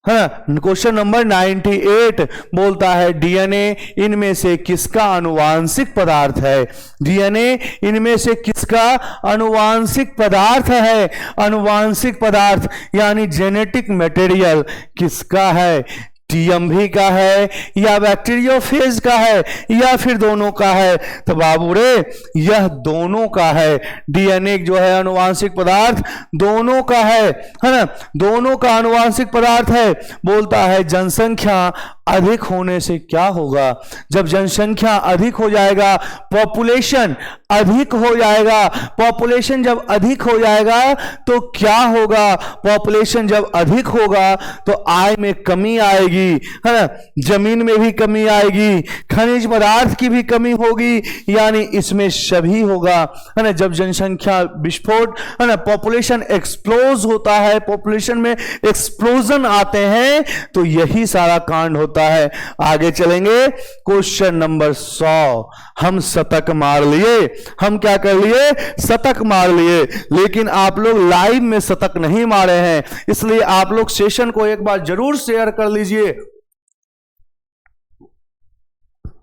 है ना, क्वेश्चन नंबर 98 बोलता है डीएनए इनमें से किसका आनुवांशिक पदार्थ है? डीएनए इनमें से किसका आनुवांशिक पदार्थ है? आनुवांशिक पदार्थ यानी जेनेटिक मटेरियल किसका है? टीएमवी का है या बैक्टीरियोफेज का है या फिर दोनों का है? तो बाबू रे यह दोनों का है। डीएनए जो है आनुवांशिक पदार्थ दोनों का है ना, दोनों का आनुवांशिक पदार्थ है। बोलता है जनसंख्या अधिक होने से क्या होगा? जब जनसंख्या अधिक हो जाएगा, पॉपुलेशन अधिक हो जाएगा, पॉपुलेशन जब अधिक हो जाएगा तो क्या होगा? पॉपुलेशन जब अधिक होगा तो आय में कमी आएगी, है ना, जमीन में भी कमी आएगी, खनिज पदार्थ की भी कमी होगी, यानी इसमें सभी होगा, है ना। जब जनसंख्या विस्फोट, है ना, पॉपुलेशन एक्सप्लोज होता है, पॉपुलेशन में एक्सप्लोजन आते हैं, तो यही सारा कांड होता है। आगे चलेंगे, क्वेश्चन नंबर 100। हम शतक मार लिए, हम क्या कर लिए? शतक मार लिए, लेकिन आप लोग लाइव में शतक नहीं मारे हैं, इसलिए आप लोग सेशन को एक बार जरूर शेयर कर लीजिए,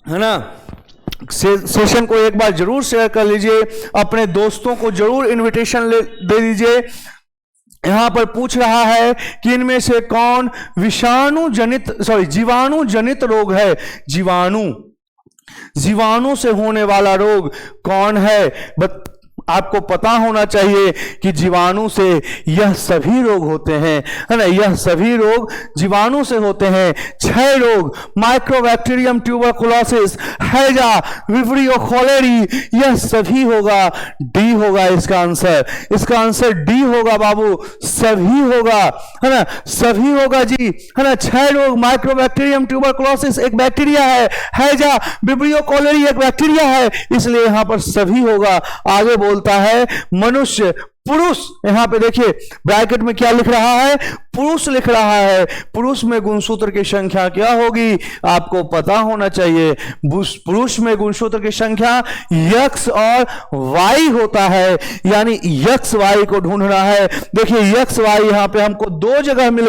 है ना। सेशन को एक बार जरूर शेयर कर लीजिए, अपने दोस्तों को जरूर इनविटेशन दे दीजिए। यहां पर पूछ रहा है कि इनमें से कौन जीवाणु जनित रोग है? जीवाणु से होने वाला रोग कौन है? आपको पता होना चाहिए कि जीवाणु से यह सभी रोग होते हैं, है ना, यह सभी रोग जीवाणु से होते हैं। क्षय रोग, माइक्रोबैक्टीरियम ट्यूबरकुलोसिस, हैजा, विब्रियो खोलेरी, यह सभी होगा। डी होगा इसका आंसर, इसका आंसर डी होगा बाबू, सभी होगा, है ना, सभी होगा जी, है ना। क्षय रोग, माइक्रोबैक्टीरियम ट्यूबरकुलोसिस एक बैक्टीरिया है, हैजा, विब्रियो खोलेरी एक बैक्टीरिया है, इसलिए यहां पर सभी होगा। आगे बोलता है मनुष्य, पुरुष, यहां पे देखिए ब्रैकेट में क्या लिख रहा है? पुरुष लिख रहा है। पुरुष में गुणसूत्र की संख्या क्या होगी? आपको पता होना चाहिए। पुरुष में गुणसूत्र की संख्या यक्स और वाई होता है, यानी यक्स वाई को ढूंढना है। देखिए यक्स वाई यहां पे हमको दो जगह मिल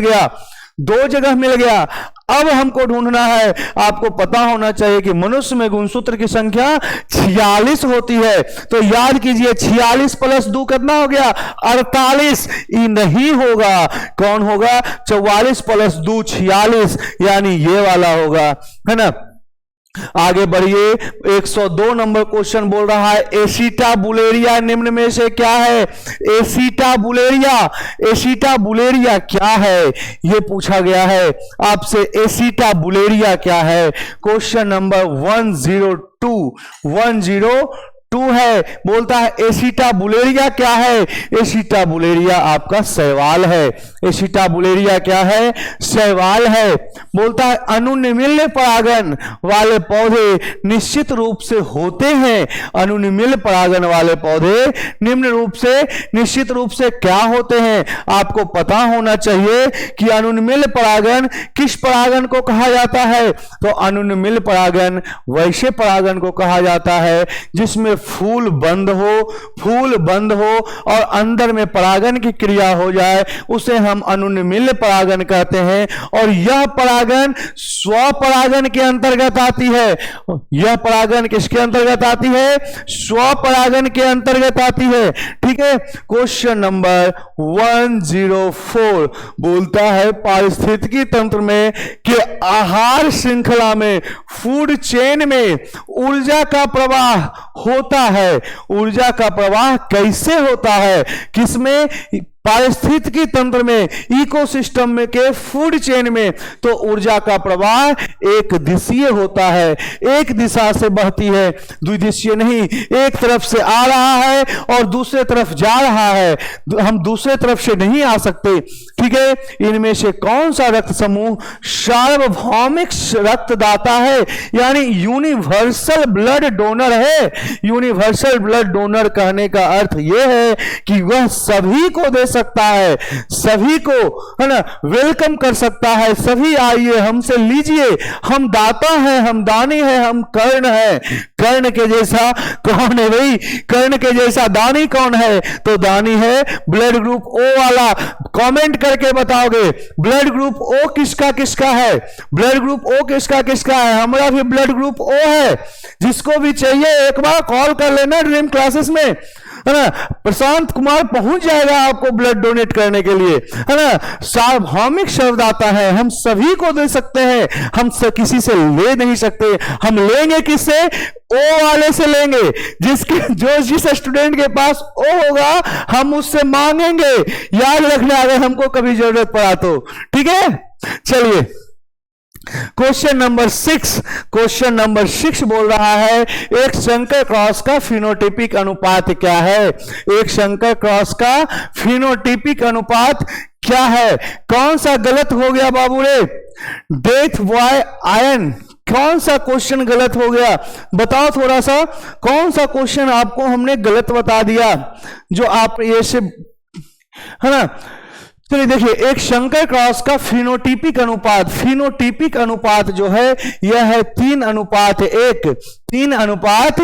गया, अब हमको ढूंढना है। आपको पता होना चाहिए कि मनुष्य में गुणसूत्र की संख्या 46 होती है, तो याद कीजिए 46 प्लस 2 कितना हो गया? 48। ये नहीं होगा, कौन होगा? 44 प्लस 2 46, यानी ये वाला होगा, है ना। आगे बढ़िए, 102 नंबर क्वेश्चन बोल रहा है एसिटाबुलेरिया निम्न में से क्या है? एसिटाबुलेरिया क्या है, यह पूछा गया है आपसे। एसिटाबुलेरिया क्या है? क्वेश्चन नंबर 102 है, बोलता है एसिटाबुलेरिया क्या है? एसिटाबुलेरिया आपका शैवाल है। एसिटाबुलेरिया क्या है? शैवाल है। बोलता है अनुनिमिल्य परागन वाले पौधे निश्चित रूप से होते हैं। अनुनिमिल्य परागन वाले पौधे निश्चित रूप से क्या होते हैं? आपको पता होना चाहिए कि अनुनिमिल्य परागन किस परागन को कहा जाता है? तो अनुनिमिल्य परागन वैसे परागन को कहा जाता है जिसमें फूल बंद हो और अंदर में परागन की क्रिया हो जाए, उसे हम अनुनिमिल्य परागन कहते हैं। और यह परागन स्वपरागन के अंतर्गत आती है। यह परागन किसके अंतर्गत आती है? स्वपरागन के अंतर्गत आती है। ठीक है, क्वेश्चन नंबर 104 बोलता है पारिस्थितिकी तंत्र में कि आहार श्रृंखला में, फूड चेन में ऊर्जा का प्रवाह होता है। ऊर्जा का प्रवाह कैसे होता है? किसमें? पारिस्थितिकी तंत्र में, इकोसिस्टम में के फूड चेन में। तो ऊर्जा का प्रवाह एक दिशीय होता है, एक दिशा से बहती है, द्विदिशीय नहीं। एक तरफ से आ रहा है और दूसरे तरफ जा रहा है, हम दूसरे तरफ से नहीं आ सकते। ठीक है, इनमें से कौन सा रक्त समूह सार्वभौमिक रक्तदाता है, यानी यूनिवर्सल ब्लड डोनर है? यूनिवर्सल ब्लड डोनर कहने का अर्थ यह है कि वह सभी को दे सकता है, सभी को, है ना, वेलकम कर सकता है। सभी आइए, हमसे लीजिए, हम दाता हैं, हम दानी हैं, हम कर्ण हैं। कर्ण के जैसा कौन है भाई? कर्ण के जैसा दानी कौन है? तो दानी है ब्लड ग्रुप ओ वाला। कमेंट करके बताओगे ब्लड ग्रुप ओ किसका किसका है? ब्लड ग्रुप ओ किसका किसका है? हमारा भी ब्लड ग्रुप ओ है। जिसको भी चाहिए एक बार कॉल कर लेना ड्रीम क्लासेस में, है ना। प्रशांत कुमार पहुंच जाएगा आपको ब्लड डोनेट करने के लिए, है ना। सार्वभौमिक शब्द आता है, हम सभी को दे सकते हैं, हम किसी से ले नहीं सकते। हम लेंगे किससे? ओ वाले से लेंगे। जिस स्टूडेंट के पास ओ होगा हम उससे मांगेंगे। याद रखना अगर हमको कभी जरूरत पड़ा तो। ठीक है, चलिए क्वेश्चन नंबर 6 बोल रहा है एक संकर क्रॉस का फिनोटाइपिक अनुपात क्या है। एक संकर क्रॉस का फिनोटाइपिक अनुपात क्या है। कौन सा गलत हो गया बाबू रे? Death by ion. कौन सा क्वेश्चन गलत हो गया बताओ थोड़ा सा। कौन सा क्वेश्चन आपको हमने गलत बता दिया जो आप ये से, है ना। चलिए देखिए, एक संकर क्रॉस का फिनोटाइपिक अनुपात जो है यह है 3:1। 3:1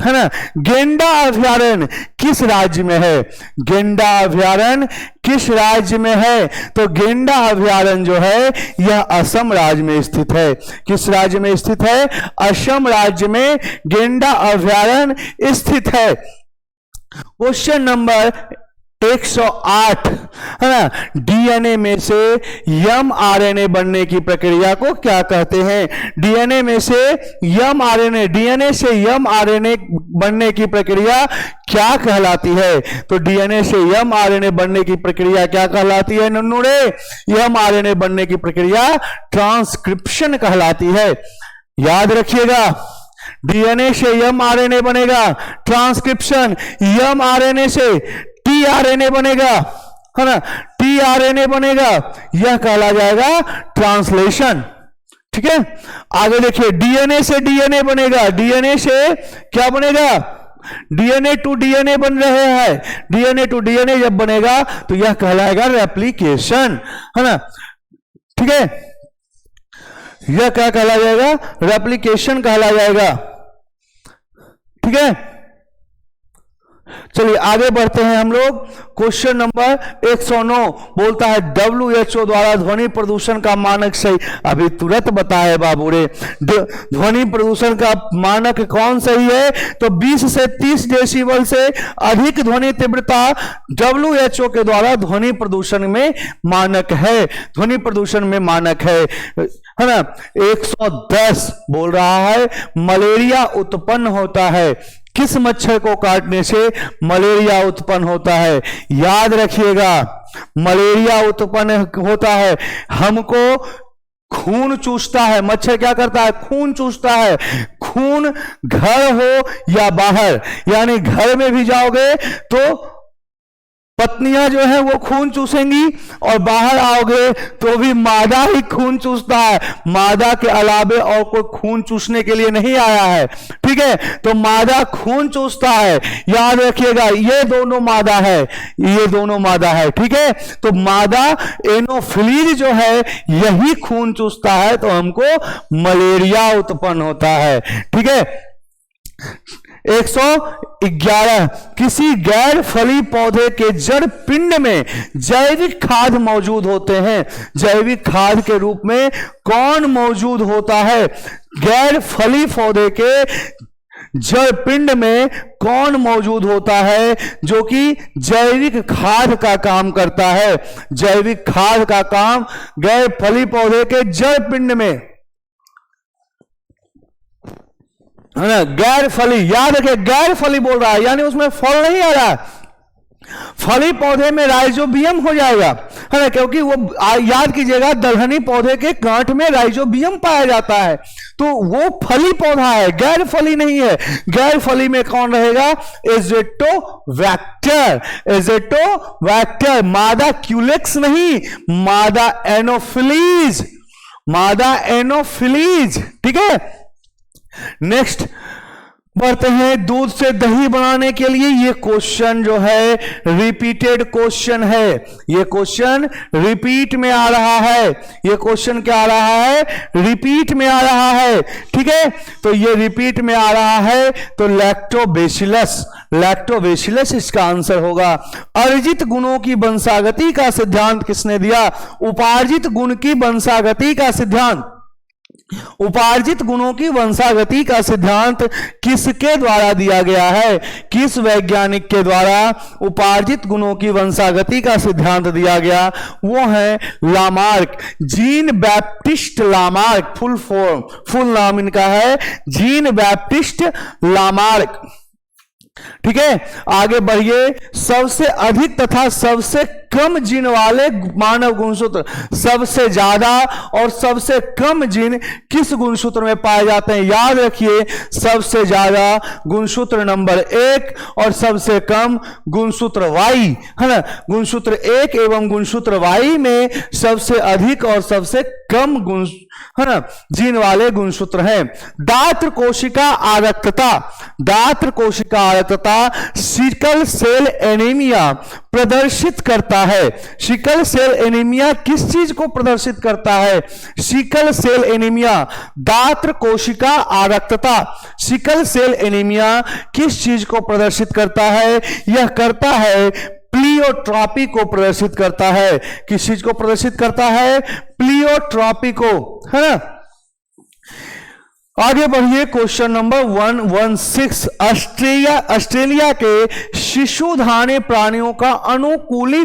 है ना। गेंडा अभयारण्य किस राज्य में है? गेंडा अभयारण्य किस राज्य में है? तो गेंडा अभयारण्य जो है यह असम राज्य में स्थित है। किस राज्य में स्थित है? असम राज्य में गेंडा अभयारण्य स्थित है। क्वेश्चन नंबर 108 है ना। डीएनए में से एमआरएनए बनने की प्रक्रिया को क्या कहते हैं? डीएनए में से एमआरएनए, डीएनए से एमआरएनए बनने की प्रक्रिया क्या कहलाती है? तो डीएनए से एमआरएनए बनने की प्रक्रिया क्या कहलाती है नन्नू रे? एमआरएनए बनने की प्रक्रिया ट्रांसक्रिप्शन कहलाती है। याद रखिएगा, डीएनए से एमआरएनए बनेगा ट्रांसक्रिप्शन, एमआरएनए से टीआरएनए बनेगा, है ना। टीआरएनए बनेगा, यह कहला जाएगा ट्रांसलेशन। ठीक है, आगे देखिए, डीएनए से डीएनए बनेगा। डीएनए से क्या बनेगा? डीएनए टू डीएनए बन रहे हैं। डीएनए टू डीएनए जब बनेगा तो यह कहलाएगा रेप्लिकेशन, है ना। ठीक है, यह क्या कहला जाएगा? रेप्लिकेशन कहला जाएगा। ठीक है, चलिए आगे बढ़ते हैं हम लोग। क्वेश्चन नंबर 109 बोलता है WHO द्वारा ध्वनि प्रदूषण का मानक सही। अभी तुरंत बताए बाबू रे, ध्वनि प्रदूषण का मानक कौन सही है? तो 20 से 30 डेसिबल से अधिक ध्वनि तीव्रता WHO के द्वारा ध्वनि प्रदूषण में मानक है। ध्वनि प्रदूषण में मानक है ना। 110 बोल रहा है मलेरिया उत्पन्न होता है। किस मच्छर को काटने से मलेरिया उत्पन्न होता है? याद रखिएगा, मलेरिया उत्पन्न होता है, हमको खून चूसता है। मच्छर क्या करता है? खून चूसता है। खून घर हो या बाहर, यानी घर में भी जाओगे तो पत्नियां जो है वो खून चूसेंगी और बाहर आओगे तो भी मादा ही खून चूसता है। मादा के अलावे और कोई खून चूसने के लिए नहीं आया है। ठीक है, तो मादा खून चूसता है। याद रखिएगा, ये दोनों मादा है, ये दोनों मादा है। ठीक है, तो मादा एनोफिलीज जो है यही खून चूसता है, तो हमको मलेरिया उत्पन्न होता है। ठीक है, 111 किसी गैर फली पौधे के जड़ पिंड में जैविक खाद मौजूद होते हैं। जैविक खाद के रूप में कौन मौजूद होता है? गैर फली पौधे के जड़ पिंड में कौन मौजूद होता है जो कि जैविक खाद का काम करता है? जैविक खाद का काम गैर फली पौधे के जड़ पिंड में, है ना। गैर फली, याद रखिए, गैर फली बोल रहा है यानी उसमें फल नहीं आ रहा है। फली पौधे में राइजोबियम हो जाएगा, है ना, क्योंकि वो याद कीजिएगा दलहनी पौधे के गांठ में राइजोबियम पाया जाता है, तो वो फली पौधा है, गैर फली नहीं है। गैर फली में कौन रहेगा? एजेटोवैक्टर। एजेटोवैक्टर, मादा क्यूलेक्स नहीं, मादा एनोफिलीज, मादा एनोफिलीज। ठीक है, नेक्स्ट बढ़ते हैं। दूध से दही बनाने के लिए, ये क्वेश्चन जो है रिपीटेड क्वेश्चन है। ये क्वेश्चन रिपीट में आ रहा है। ये क्वेश्चन क्या आ रहा है? रिपीट में आ रहा है। ठीक है, तो ये रिपीट में आ रहा है, तो लैक्टोबैसिलस, लैक्टोबैसिलस इसका आंसर होगा। अर्जित गुणों की वंशागति का सिद्धांत किसने दिया? उपार्जित गुण की वंशागति का सिद्धांत, उपार्जित गुणों की वंशागति का सिद्धांत किसके द्वारा दिया गया है? किस वैज्ञानिक के द्वारा उपार्जित गुणों की वंशागति का सिद्धांत दिया गया? वो है Lamarck, Jean Baptiste Lamarck. Full नाम इनका है जीन बैप्टिस्ट लामार्क। ठीक है, आगे बढ़िए। सबसे अधिक तथा सबसे कम जीन वाले मानव गुणसूत्र, सबसे ज्यादा और सबसे कम जीन किस गुणसूत्र में पाए जाते हैं? याद रखिए, सबसे ज्यादा गुणसूत्र नंबर 1 और सबसे कम गुणसूत्र वाई, है ना। गुणसूत्र 1 एवं गुणसूत्र वाई में सबसे अधिक और सबसे कम गुण, है ना, जीन वाले गुणसूत्र हैं। दात्र कोशिका आरक्तता, दात्र कोशिका आरक्तता सिकल सेल एनीमिया प्रदर्शित करता है। सिकल सेल एनीमिया किस चीज को प्रदर्शित करता है? सिकल सेल एनीमिया, दात्र कोशिका आरक्तता, सिकल सेल एनीमिया किस चीज को प्रदर्शित करता है? यह करता है प्लियोट्रॉपी को प्रदर्शित करता है। किस चीज को प्रदर्शित करता है? प्लियोट्रॉपी को, है ना। आगे बढ़िए, क्वेश्चन नंबर 116। ऑस्ट्रेलिया के शिशुधारी प्राणियों का अनुकूली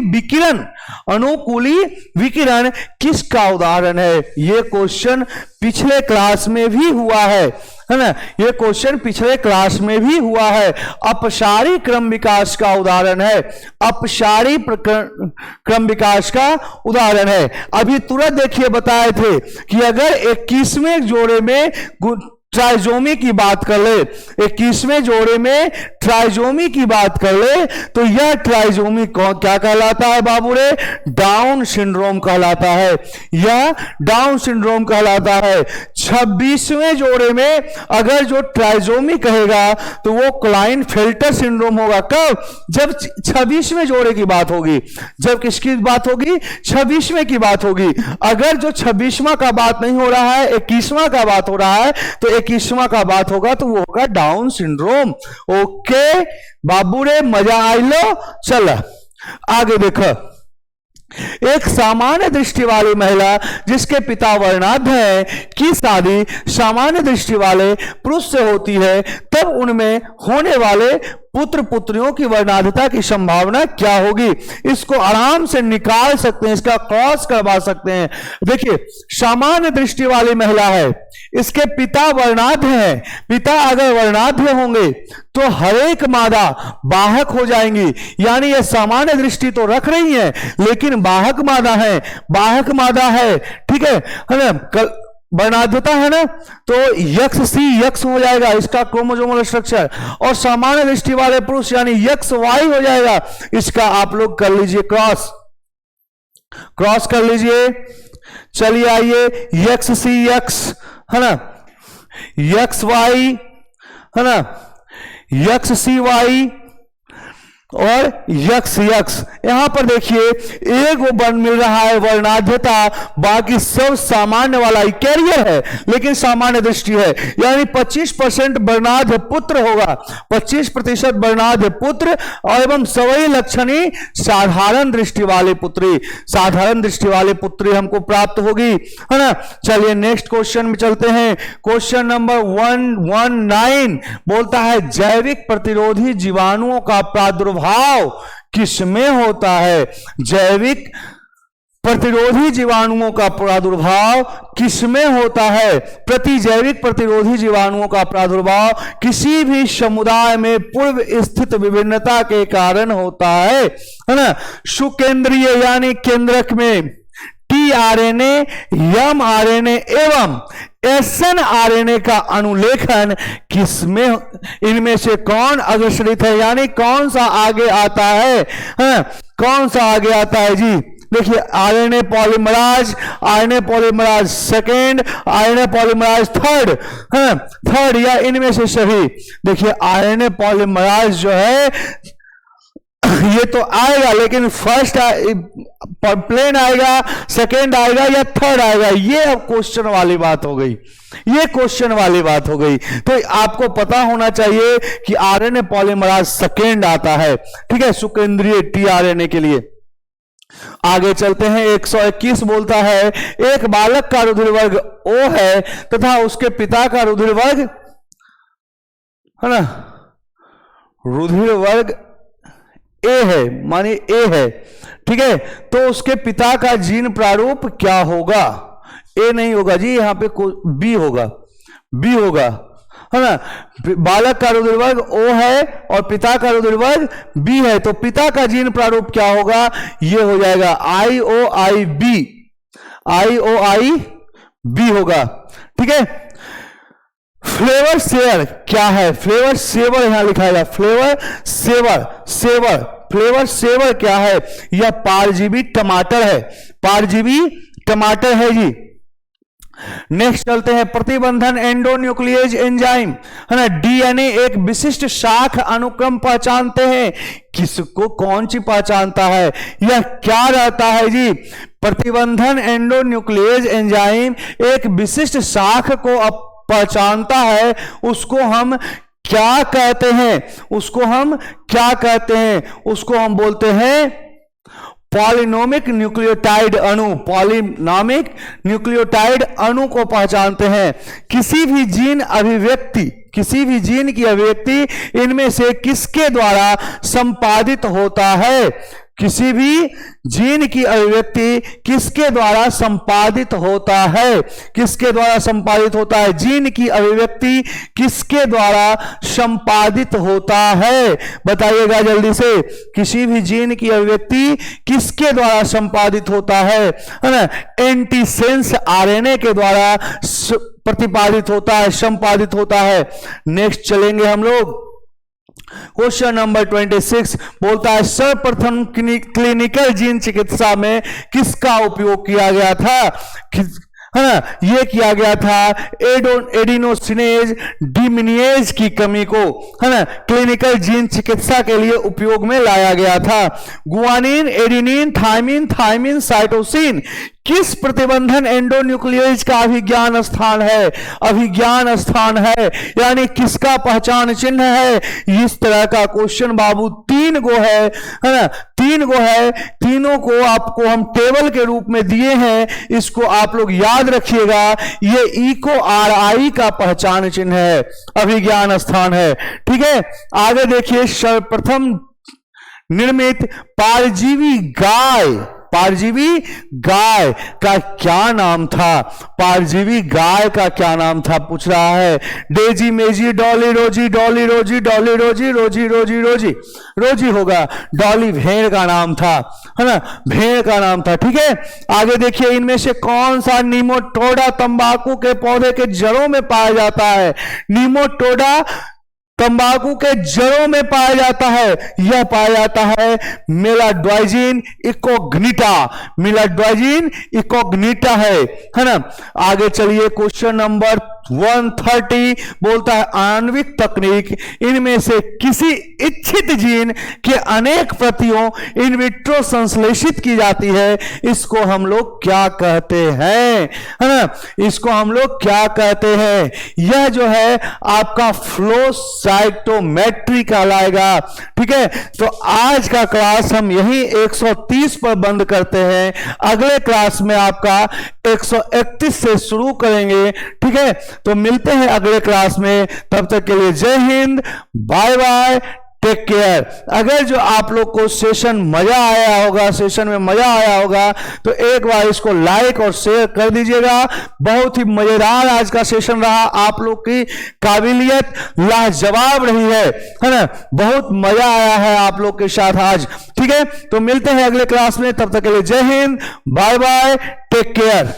विकिरण किसका उदाहरण है? यह क्वेश्चन पिछले क्लास में भी हुआ है ना। यह क्वेश्चन पिछले क्लास में भी हुआ है। अपसारी क्रम विकास का उदाहरण है, अपसारी क्रम विकास का उदाहरण है। अभी तुरंत देखिए बताए थे कि अगर 21वें जोड़े में ट्राइजोमी की बात कर ले, 21वें जोड़े में ट्राइजोमी की बात कर ले, तो यह ट्राइजोमी क्या कहलाता है बाबू रे? डाउन सिंड्रोम कहलाता है। यह डाउन सिंड्रोम कहलाता है। 26वें जोड़े में अगर जो ट्राइजोमी कहेगा तो वो क्लाइनफेल्टर सिंड्रोम होगा। कब? जब 26वें जोड़े की बात होगी। जब किसकी बात होगी? 26वें की बात होगी। अगर जो 26वां का बात नहीं हो रहा है, 21वां का बात हो रहा है, तो 21वां का बात होगा तो वो होगा डाउन सिंड्रोम। ओके बाबू रे, मजा आई लो। चल आगे देखो, एक सामान्य दृष्टि वाली महिला जिसके पिता वर्णाढ्य है की शादी सामान्य दृष्टि वाले पुरुष से होती है, तब उनमें होने वाले पुत्र पुत्रियों की वर्णाढ्यता की संभावना क्या होगी? इसको आराम से निकाल सकते हैं, इसका क्रॉस करवा सकते हैं। देखिए, सामान्य दृष्टि वाली महिला है, इसके पिता वर्णाढ्य हैं। पिता अगर वर्णाढ्य होंगे तो हर एक मादा बाहक हो जाएंगी, यानी ये सामान्य दृष्टि तो रख रही है लेकिन बाहक मादा है, बाहक मादा है, ठीक है ना। वर्णाढ्यता है ना, तो यक्स सी यक्स हो जाएगा इसका क्रोमोसोमल स्ट्रक्चर, और सामान्य दृष्टि वाले पुरुष यानी यक्स वाई हो जाएगा। इसका आप लोग कर लीजिए क्रॉस कर लीजिए। चलिए आइए, यक्स सी यक्स, है ना, यक्स वाई, है ना, यक्स सी वाई और यक्स यक्स। यहां पर देखिए एक वन मिल रहा है वर्णाढ्यता, बाकी सब सामान्य वाला कैरियर है लेकिन सामान्य दृष्टि है, यानी 25% वर्णाढ्य पुत्र होगा, 25% वर्णाढ्य पुत्र और एवं सवई लक्षणी साधारण दृष्टि वाले पुत्री, साधारण दृष्टि वाले पुत्री हमको प्राप्त होगी, है ना। चलिए नेक्स्ट क्वेश्चन में चलते हैं। क्वेश्चन नंबर 119 बोलता है जैविक प्रतिरोधी जीवाणुओं का प्रादुर्भाव किसमें होता है? जैविक प्रतिरोधी जीवाणुओं का प्रादुर्भाव किसमें होता है? प्रतिजैविक प्रतिरोधी जीवाणुओं का प्रादुर्भाव किसी भी समुदाय में पूर्व स्थित विभिन्नता के कारण होता है ना। सुकेंद्रीय यानी केंद्रक में टीआरएनए, एमआरएनए एवं एसएनआरएनए का अनुलेखन किसमें, इनमें से कौन अग्रसरित है, यानी कौन सा आगे आता है? कौन सा आगे आता है जी? देखिए RNA पॉलीमराज, RNA पॉलीमराज second, RNA पॉलीमराज third या इनमें से सही। देखिए आरएनए पॉलीमराज जो है ये तो आएगा लेकिन फर्स्ट प्लेन आएगा, सेकेंड आएगा या थर्ड आएगा, ये अब क्वेश्चन वाली बात हो गई, ये क्वेश्चन वाली बात हो गई। तो आपको पता होना चाहिए कि आरएनए पॉलीमराज सेकेंड आता है, ठीक है, सुकेंद्रीय टीआरएनए के लिए। आगे चलते हैं। 121 बोलता है एक बालक का रुधिर वर्ग O है तथा उसके पिता का रुधिर वर्ग, है ना, रुधिर वर्ग ए है, मानी ए है, ठीक है, तो उसके पिता का जीन प्रारूप क्या होगा? ए नहीं होगा जी, यहां पे बी होगा, बी होगा, है ना। बालक का रुधिर वर्ग O है और पिता का रुधिर वर्ग B है, तो पिता का जीन प्रारूप क्या होगा, ये हो जाएगा IOIB, IOIB होगा, ठीक है। फ्लेवर सेवर क्या है, फ्लेवर सेवर यहां लिखा है, फ्लेवर सेवर क्या है, यह परजीवी टमाटर है, परजीवी टमाटर है जी। नेक्स्ट चलते हैं, प्रतिबंधन एंडोन्यूक्लियेज एंजाइम, है ना। डीएनए एक विशिष्ट शाख अनुक्रम पहचानते हैं, किसको कौन सी पहचानता है, यह क्या रहता है जी, प्रतिबंधन एंडोन्यूक्लियेज एंजाइम एक विशिष्ट शाख को पहचानता है, उसको हम क्या कहते हैं, उसको हम क्या कहते हैं, उसको हम बोलते हैं पॉलिनोमिक न्यूक्लियोटाइड अणु, पॉलिनोमिक न्यूक्लियोटाइड अणु को पहचानते हैं। किसी भी जीन की अभिव्यक्ति इनमें से किसके द्वारा संपादित होता है, किसी भी जीन की अभिव्यक्ति किसके द्वारा संपादित होता है, किसके द्वारा संपादित होता है, जीन की अभिव्यक्ति किसके द्वारा संपादित होता है, बताइएगा जल्दी से, किसी भी जीन की अभिव्यक्ति किसके द्वारा संपादित होता है ना, एंटीसेंस आरएनए के द्वारा प्रतिपादित होता है, संपादित होता है। नेक्स्ट चलेंगे हम लोग, क्वेश्चन नंबर 26 बोलता है सर्वप्रथम क्लिनिकल जीन चिकित्सा में किसका उपयोग किया गया था, है ना, ये किया गया था एडिनोसिनेज डिमिनेज की कमी को, है ना, क्लिनिकल जीन चिकित्सा के लिए उपयोग में लाया गया था। गुआनिन, एडिनिन, थाइमिन, साइटोसिन किस प्रतिबंधन एंडोन्यूक्लियेज का अभिज्ञान स्थान है, यानी किसका पहचान चिन्ह है। इस तरह का क्वेश्चन बाबू 3 गो है ना, 3 गो है, तीनों को आपको हम टेबल के रूप में दिए हैं, इसको आप लोग याद रखिएगा, ये इको RI का पहचान चिन्ह है, अभिज्ञान स्थान है, ठीक है। आगे देखिए, सर्वप्रथम निर्मित परजीवी गाय का क्या नाम था, परजीवी गाय का क्या नाम था पूछ रहा है। डेजी, मेजी, डॉली, रोजी, डॉली, रोजी, डॉली, रोजी, रोजी, रोजी, रोजी, रोजी होगा। डॉली भेड़ का नाम था, है ना, भेड़ का नाम था, ठीक है। आगे देखिए, इनमें से कौन सा नीमोटोडा तंबाकू के पौधे के जड़ों में पाया जाता है, नीमोटोडा तंबाकू के जड़ों में पाया जाता है, यह पाया जाता है मेलाड्वाइजिन इकोग्निटा है ना। आगे चलिए, क्वेश्चन नंबर 130 बोलता है आणविक तकनीक इनमें से किसी इच्छित जीन के अनेक प्रतियों इन विट्रो संश्लेषित की जाती है, इसको हम लोग क्या कहते हैं, है ना, इसको हम लोग क्या कहते हैं। यह जो है आपका फ्लो साइटोमेट्री कहलाएगा, ठीक है। तो आज का क्लास हम यही 130 पर बंद करते हैं, अगले क्लास में आपका 131 से शुरू करेंगे, ठीक है। तो मिलते हैं अगले क्लास में, तब तक के लिए जय हिंद, बाय बाय, टेक केयर। अगर जो आप लोग को सेशन में मजा आया होगा तो एक बार इसको लाइक और शेयर कर दीजिएगा। बहुत ही मजेदार आज का सेशन रहा, आप लोग की काबिलियत लाजवाब रही है ना, बहुत मजा आया है आप लोग के साथ आज, ठीक है। तो मिलते हैं अगले क्लास में, तब तक के लिए जय हिंद, बाय बाय, टेक केयर।